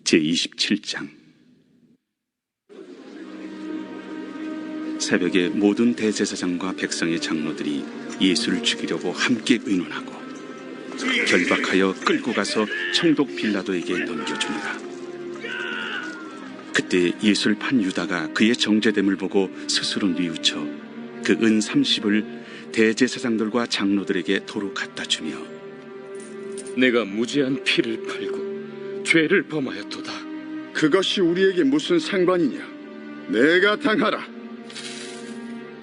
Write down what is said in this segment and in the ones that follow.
제27장. 새벽에 모든 대제사장과 백성의 장로들이 예수를 죽이려고 함께 의논하고 결박하여 끌고 가서 총독 빌라도에게 넘겨주니라. 그때 예수를 판 유다가 그의 정죄됨을 보고 스스로 뉘우쳐 그 은 30을 대제사장들과 장로들에게 도로 갖다 주며, 내가 무죄한 피를 팔고 죄를 범하였도다. 그것이 우리에게 무슨 상관이냐? 내가 당하라.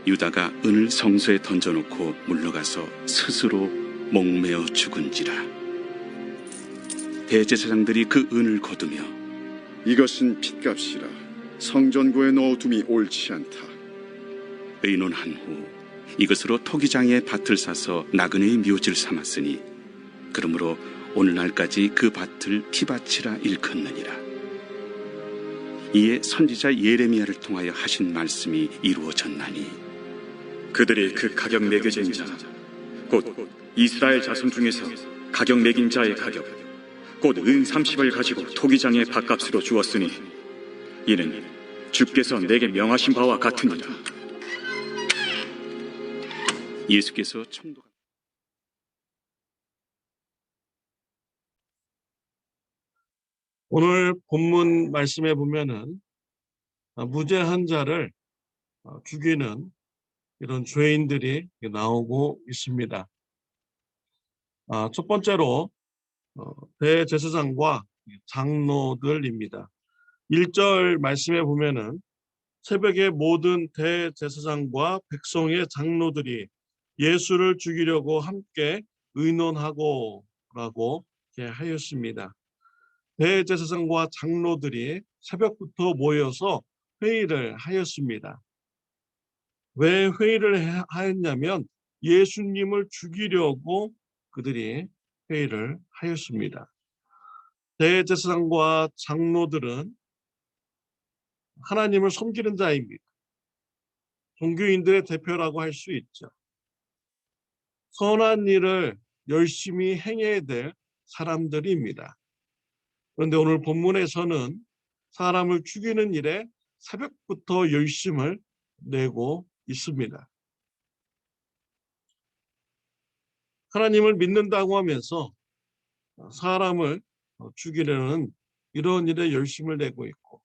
유다가 은을 성소에 던져놓고 물러가서 스스로 목매어 죽은지라. 대제사장들이 그 은을 거두며, 이것은 핏값이라 성전고에 넣어둠이 옳지 않다. 의논한 후 이것으로 토기장에 밭을 사서 나그네의 묘지를 삼았으니 그러므로 오늘날까지 그 밭을 피밭이라 일컫느니라. 이에 선지자 예레미야를 통하여 하신 말씀이 이루어졌나니, 그들이 그 가격 매겨진 자, 곧 이스라엘 자손 중에서 가격 매긴 자의 가격, 곧 은 30을 가지고 토기장의 밭값으로 주었으니 이는 주께서 내게 명하신 바와 같으니라. 예수께서 총독 오늘 본문 말씀에 보면은 무죄한 자를 죽이는 이런 죄인들이 나오고 있습니다. 첫 번째로 대제사장과 장로들입니다. 1절 말씀에 보면은 새벽에 모든 대제사장과 백성의 장로들이 예수를 죽이려고 함께 의논하고 라고 하였습니다. 대제사장과 장로들이 새벽부터 모여서 회의를 하였습니다. 왜 회의를 하였냐면 예수님을 죽이려고 그들이 회의를 하였습니다. 대제사장과 장로들은 하나님을 섬기는 자입니다. 종교인들의 대표라고 할 수 있죠. 선한 일을 열심히 행해야 될 사람들입니다. 그런데 오늘 본문에서는 사람을 죽이는 일에 새벽부터 열심을 내고 있습니다. 하나님을 믿는다고 하면서 사람을 죽이려는 이런 일에 열심을 내고 있고,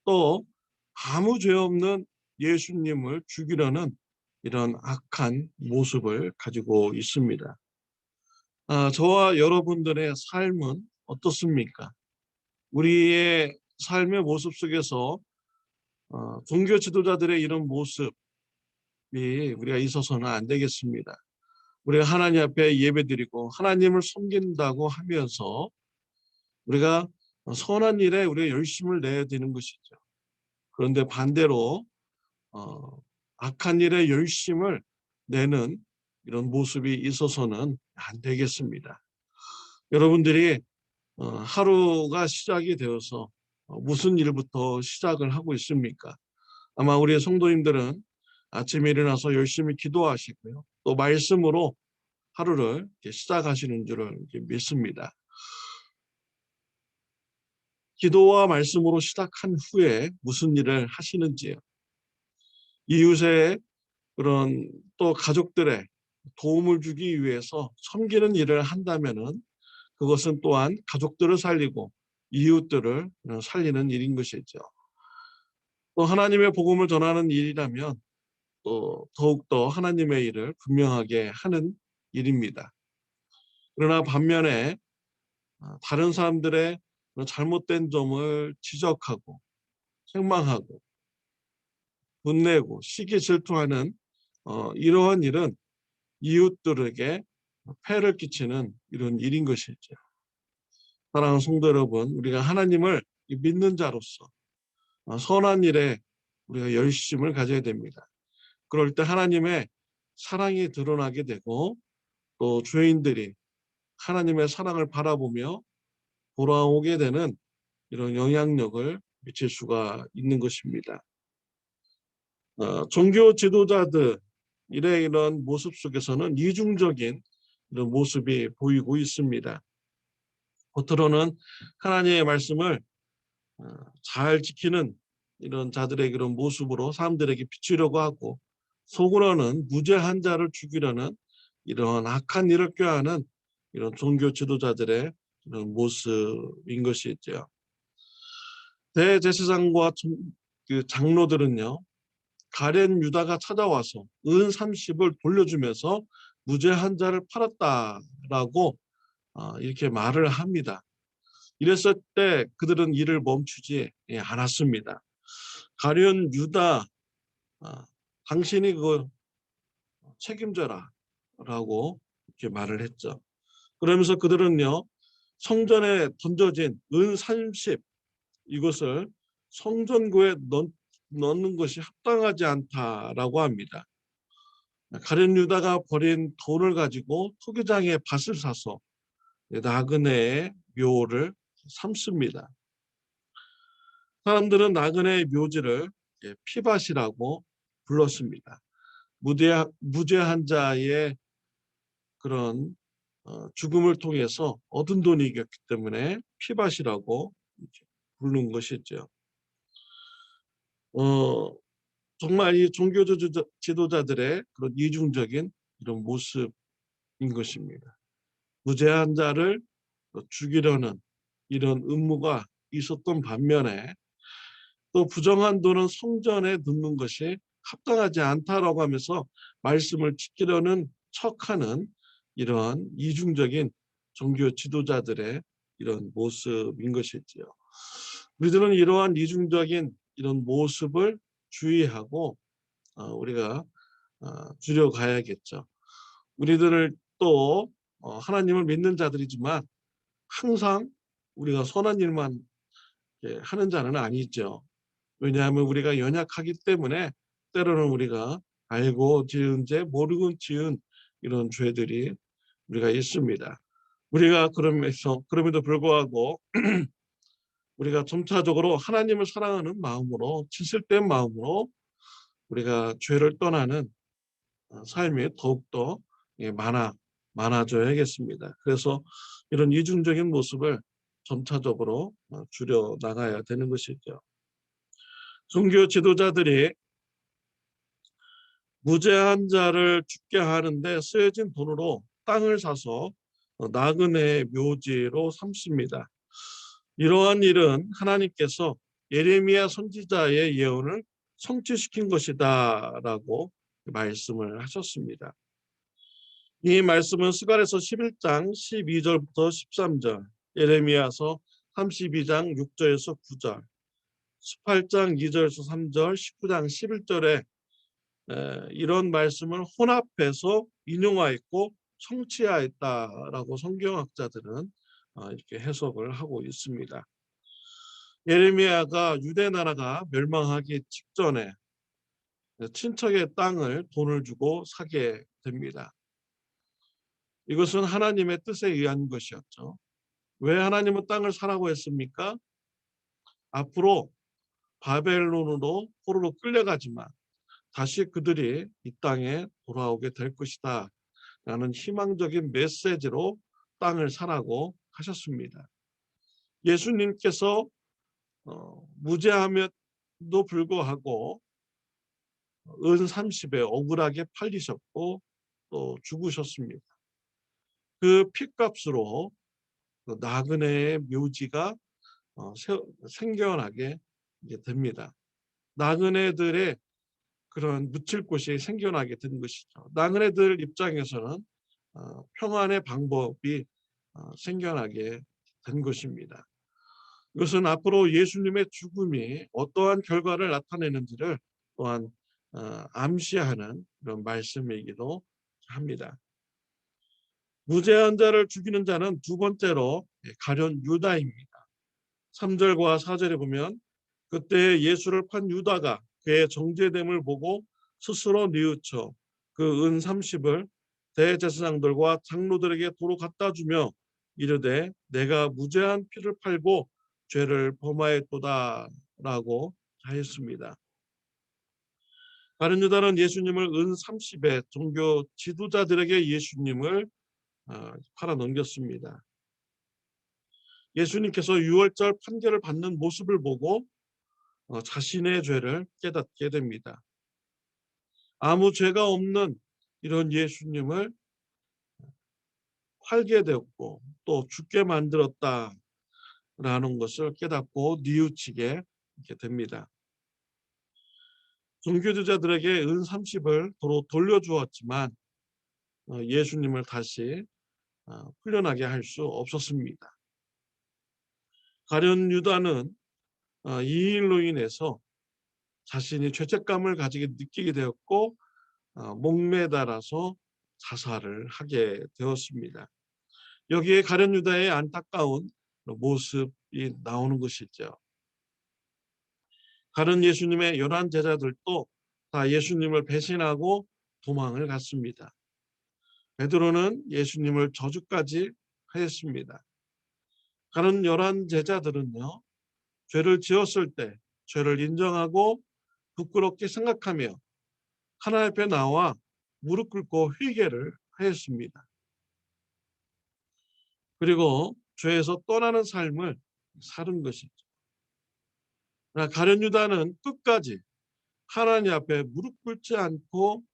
또 아무 죄 없는 예수님을 죽이려는 이런 악한 모습을 가지고 있습니다. 저와 여러분들의 삶은 어떻습니까? 우리의 삶의 모습 속에서 종교 지도자들의 이런 모습이 우리가 있어서는 안 되겠습니다. 우리가 하나님 앞에 예배드리고 하나님을 섬긴다고 하면서 우리가 선한 일에 우리가 열심을 내야 되는 것이죠. 그런데 반대로 악한 일에 열심을 내는 이런 모습이 있어서는 안 되겠습니다. 여러분들이 하루가 시작이 되어서 무슨 일부터 시작을 하고 있습니까? 아마 우리의 성도님들은 아침에 일어나서 열심히 기도하시고요. 또 말씀으로 하루를 시작하시는 줄을 믿습니다. 기도와 말씀으로 시작한 후에 무슨 일을 하시는지요? 이웃의 그런 또 가족들의 도움을 주기 위해서 섬기는 일을 한다면은 그것은 또한 가족들을 살리고 이웃들을 살리는 일인 것이죠. 또 하나님의 복음을 전하는 일이라면 또 더욱더 하나님의 일을 분명하게 하는 일입니다. 그러나 반면에 다른 사람들의 잘못된 점을 지적하고 책망하고 분내고 시기 질투하는 이러한 일은 이웃들에게 폐를 끼치는 이런 일인 것이죠. 사랑하는 성도 여러분, 우리가 하나님을 믿는 자로서 선한 일에 우리가 열심을 가져야 됩니다. 그럴 때 하나님의 사랑이 드러나게 되고 또 죄인들이 하나님의 사랑을 바라보며 돌아오게 되는 이런 영향력을 미칠 수가 있는 것입니다. 종교 지도자들의 이런 모습 속에서는 이중적인 이런 모습이 보이고 있습니다. 겉으로는 하나님의 말씀을 잘 지키는 이런 자들의 그런 모습으로 사람들에게 비추려고 하고, 속으로는 무죄한 자를 죽이려는 이런 악한 일을 꾀하는 이런 종교 지도자들의 이런 모습인 것이죠. 대제사장과 그 장로들은요, 가룟 유다가 찾아와서 은 30을 돌려주면서 무죄한 자를 팔았다라고 이렇게 말을 합니다. 이랬을 때 그들은 일을 멈추지 않았습니다. 가룟 유다, 당신이 그걸 책임져라라고 이렇게 말을 했죠. 그러면서 그들은요, 성전에 던져진 은 30, 이것을 성전구에 넣는 것이 합당하지 않다라고 합니다. 가룟 유다가 버린 돈을 가지고 토기장에 밭을 사서 나그네의 묘를 삼습니다. 사람들은 나그네의 묘지를 피밭이라고 불렀습니다. 무죄한 자의 그런 죽음을 통해서 얻은 돈이었기 때문에 피밭이라고 부르는 것이죠. 정말 이 종교 지도자들의 그런 이중적인 이런 모습인 것입니다. 무죄한 자를 죽이려는 이런 음모가 있었던 반면에, 또 부정한 돈은 성전에 넣는 것이 합당하지 않다라고 하면서 말씀을 지키려는 척하는 이러한 이중적인 종교 지도자들의 이런 모습인 것이지요. 우리들은 이러한 이중적인 이런 모습을 주의하고 우리가 줄여가야겠죠. 우리들을 또 하나님을 믿는 자들이지만 항상 우리가 선한 일만 하는 자는 아니죠. 왜냐하면 우리가 연약하기 때문에 때로는 우리가 알고 지은 죄, 모르고 지은 이런 죄들이 우리가 있습니다. 우리가 그럼에도 불구하고 우리가 점차적으로 하나님을 사랑하는 마음으로, 진실된 마음으로 우리가 죄를 떠나는 삶이 더욱더 많아져야겠습니다. 그래서 이런 이중적인 모습을 점차적으로 줄여 나가야 되는 것이죠. 종교 지도자들이 무죄한 자를 죽게 하는데 쓰여진 돈으로 땅을 사서 나그네의 묘지로 삼습니다. 이러한 일은 하나님께서 예레미야 선지자의 예언을 성취시킨 것이다라고 말씀을 하셨습니다. 이 말씀은 스가랴서 11장 12절부터 13절, 예레미야서 32장 6절에서 9절, 18장 2절에서 3절, 19장 11절에 이런 말씀을 혼합해서 인용하였고 성취하였다라고 성경학자들은 이렇게 해석을 하고 있습니다. 예레미야가 유대 나라가 멸망하기 직전에 친척의 땅을 돈을 주고 사게 됩니다. 이것은 하나님의 뜻에 의한 것이었죠. 왜 하나님은 땅을 사라고 했습니까? 앞으로 바벨론으로 포로로 끌려가지만 다시 그들이 이 땅에 돌아오게 될 것이다 라는 희망적인 메시지로 땅을 사라고 하셨습니다. 예수님께서 무죄함에도 불구하고 은 30에 억울하게 팔리셨고 또 죽으셨습니다. 그 핏값으로 나그네의 묘지가 생겨나게 됩니다. 나그네들의 그런 묻힐 곳이 생겨나게 된 것이죠. 나그네들 입장에서는 평안의 방법이 생겨나게 된 것입니다. 이것은 앞으로 예수님의 죽음이 어떠한 결과를 나타내는지를 또한 암시하는 그런 말씀이기도 합니다. 무죄한 자를 죽이는 자는 두 번째로 가룟 유다입니다. 3절과 4절에 보면 그때 예수를 판 유다가 그의 정죄됨을 보고 스스로 뉘우쳐 그 은 30을 대제사장들과 장로들에게 도로 갖다 주며 이르되 내가 무죄한 피를 팔고 죄를 범하였도다 라고 하였습니다. 가룟 유다는 예수님을 은 30에 종교 지도자들에게 예수님을 팔아 넘겼습니다. 예수님께서 유월절 판결을 받는 모습을 보고 자신의 죄를 깨닫게 됩니다. 아무 죄가 없는 이런 예수님을 팔게 되었고 또 죽게 만들었다라는 것을 깨닫고 뉘우치게 됩니다. 종교주자들에게 은 30을 도로 돌려주었지만 예수님을 다시 풀려나게 할 수 없었습니다. 가룟 유다는 이 일로 인해서 자신이 죄책감을 가지게 느끼게 되었고 목매달아서 자살을 하게 되었습니다. 여기에 가룟 유다의 안타까운 모습이 나오는 것이죠. 다른 예수님의 11 제자들도 다 예수님을 배신하고 도망을 갔습니다. 베드로는 예수님을 저주까지 하였습니다. 다른 11 제자들은요, 죄를 지었을 때 죄를 인정하고 부끄럽게 생각하며 하나님 앞에 나와 무릎 꿇고 회개를 하였습니다. 그리고 죄에서 떠나는 삶을 사는 것이죠. 가룟 유다는 끝까지 하나님 앞에 무릎 꿇지 않고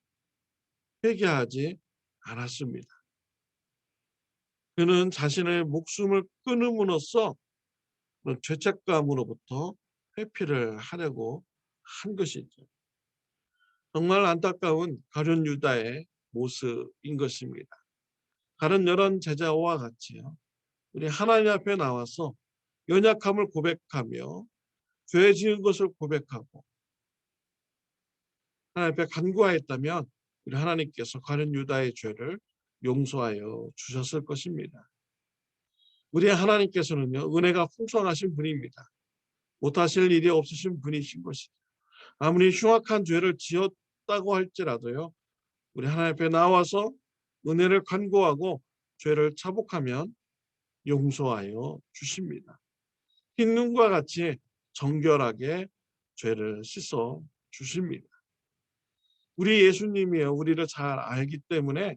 회개하지 않았습니다. 그는 자신의 목숨을 끊음으로써 죄책감으로부터 회피를 하려고 한 것이죠. 정말 안타까운 가룟 유다의 모습인 것입니다. 다른 여러 제자와 같이요, 우리 하나님 앞에 나와서 연약함을 고백하며 죄 지은 것을 고백하고 하나님 앞에 간구하였다면 우리 하나님께서 가룟 유다의 죄를 용서하여 주셨을 것입니다. 우리 하나님께서는요, 은혜가 풍성하신 분입니다. 못하실 일이 없으신 분이신 것이죠. 아무리 흉악한 죄를 지었다고 할지라도요, 우리 하나님 앞에 나와서 은혜를 간구하고 죄를 차복하면 용서하여 주십니다. 흰 눈과 같이 정결하게 죄를 씻어 주십니다. 우리 예수님이요, 우리를 잘 알기 때문에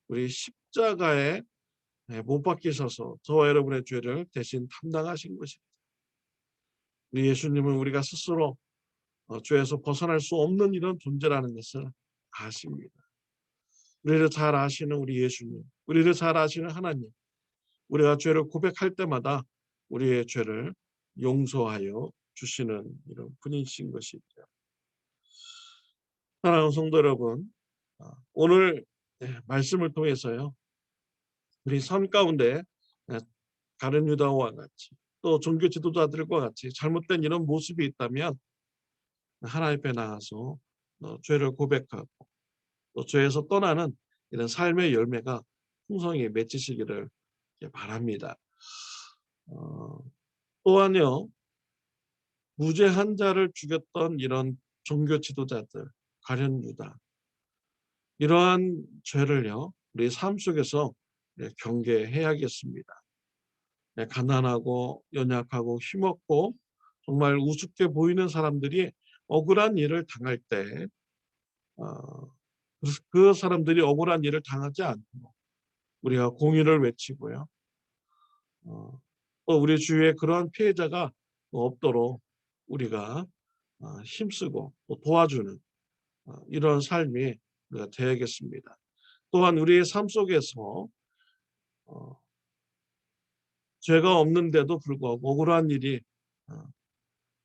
우리 십자가에 못 박히셔서 저와 여러분의 죄를 대신 담당하신 것입니다. 우리 예수님은 우리가 스스로 죄에서 벗어날 수 없는 이런 존재라는 것을 아십니다. 우리를 잘 아시는 우리 예수님, 우리를 잘 아시는 하나님, 우리가 죄를 고백할 때마다 우리의 죄를 용서하여 주시는 이런 분이신 것이죠. 사랑하는 성도 여러분, 오늘 말씀을 통해서요, 우리 삶 가운데 가룟 유다와 같이 또 종교 지도자들과 같이 잘못된 이런 모습이 있다면 하나님 앞에 나가서 죄를 고백하고 또 죄에서 떠나는 이런 삶의 열매가 풍성히 맺히시기를 바랍니다. 또한요, 무죄한 자를 죽였던 이런 종교 지도자들, 가룟 유다, 이러한 죄를요, 우리 삶 속에서 경계해야겠습니다. 가난하고 연약하고 힘없고 정말 우습게 보이는 사람들이 억울한 일을 당할 때 그 사람들이 억울한 일을 당하지 않고 우리가 공의를 외치고요. 또 우리 주위에 그러한 피해자가 없도록 우리가 힘쓰고 또 도와주는 이런 삶이 우리가 되어야겠습니다. 또한 우리의 삶 속에서 죄가 없는데도 불구하고 억울한 일이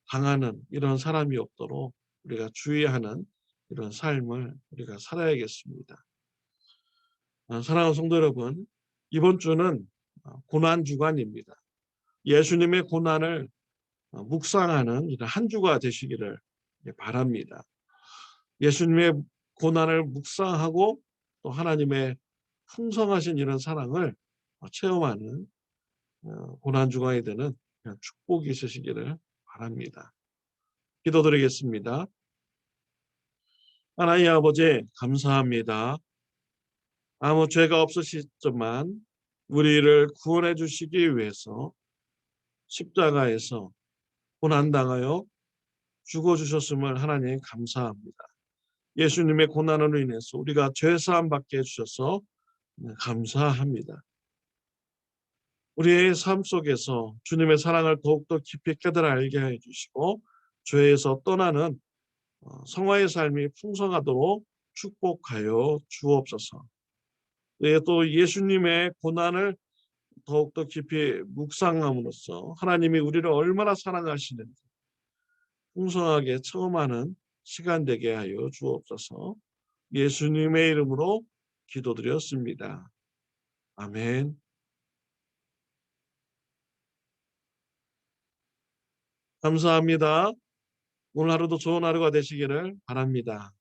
당하는 이런 사람이 없도록 우리가 주의하는 이런 삶을 우리가 살아야겠습니다. 사랑하는 성도 여러분, 이번 주는 고난 주간입니다. 예수님의 고난을 묵상하는 이런 한 주가 되시기를 바랍니다. 예수님의 고난을 묵상하고 또 하나님의 풍성하신 이런 사랑을 체험하는 고난 주간이 되는 축복이 있으시기를 바랍니다. 기도드리겠습니다. 하나님 아버지, 감사합니다. 아무 죄가 없으시지만 우리를 구원해 주시기 위해서 십자가에서 고난당하여 죽어주셨음을 하나님 감사합니다. 예수님의 고난으로 인해서 우리가 죄사함 받게 해주셔서 감사합니다. 우리의 삶 속에서 주님의 사랑을 더욱더 깊이 깨달아 알게 해주시고 죄에서 떠나는 성화의 삶이 풍성하도록 축복하여 주옵소서. 네, 또 예수님의 고난을 더욱더 깊이 묵상함으로써 하나님이 우리를 얼마나 사랑하시는지 풍성하게 체험하는 시간 되게 하여 주옵소서. 예수님의 이름으로 기도드렸습니다. 아멘. 감사합니다. 오늘 하루도 좋은 하루가 되시기를 바랍니다.